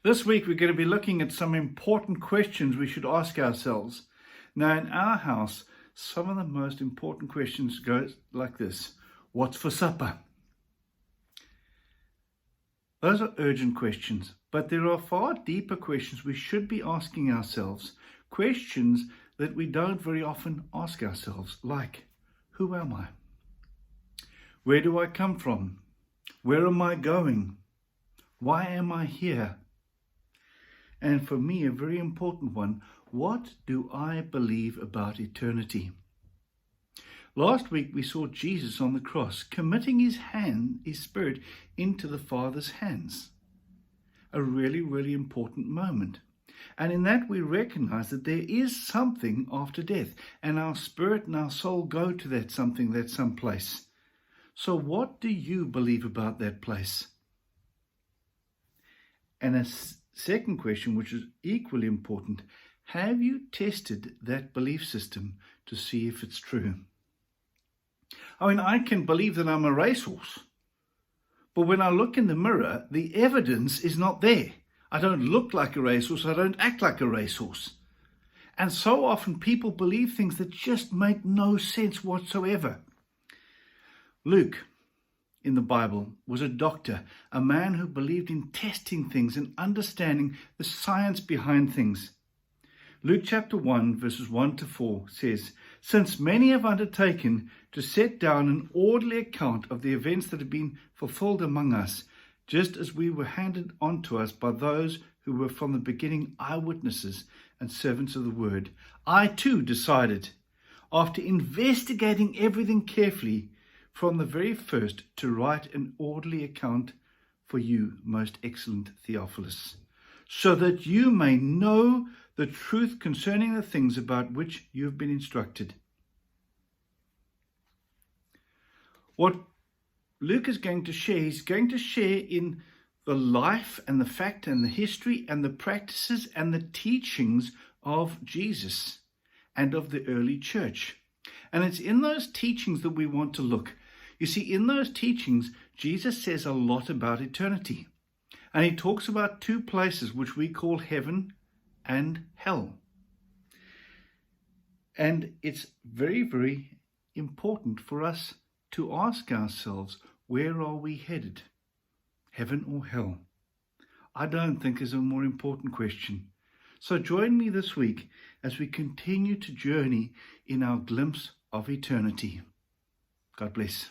This week we're going to be looking at some important questions we should ask ourselves. Now, in our house, some of the most important questions go like this. What's for supper? Those are urgent questions, but there are far deeper questions we should be asking ourselves. Questions that we don't very often ask ourselves, like, who am I? Where do I come from? Where am I going? Why am I here? And for me, a very important one, what do I believe about eternity? Last week we saw Jesus on the cross committing his spirit into the Father's hands. A really, really important moment. And in that we recognize that there is something after death, and our spirit and our soul go to that something, that someplace. So what do you believe about that place? And a second question, which is equally important, have you tested that belief system to see if it's true? I mean, I can believe that I'm a racehorse, but when I look in the mirror, the evidence is not there. I don't look like a racehorse, I don't act like a racehorse. And so often people believe things that just make no sense whatsoever. Luke, in the Bible, was a doctor, a man who believed in testing things and understanding the science behind things. Luke chapter 1, verses 1 to 4 says, "Since many have undertaken to set down an orderly account of the events that have been fulfilled among us, just as we were handed on to us by those who were from the beginning eyewitnesses and servants of the word, I too decided, after investigating everything carefully from the very first, to write an orderly account for you, most excellent Theophilus, so that you may know the truth concerning the things about which you have been instructed." What Luke is going to share, he's going to share in the life and the fact and the history and the practices and the teachings of Jesus and of the early church. And it's in those teachings that we want to look. You see, in those teachings, Jesus says a lot about eternity. And he talks about two places which we call heaven and hell. And it's very, very important for us to ask ourselves, where are we headed? Heaven or hell? I don't think is a more important question. So join me this week as we continue to journey in our glimpse of eternity. God bless.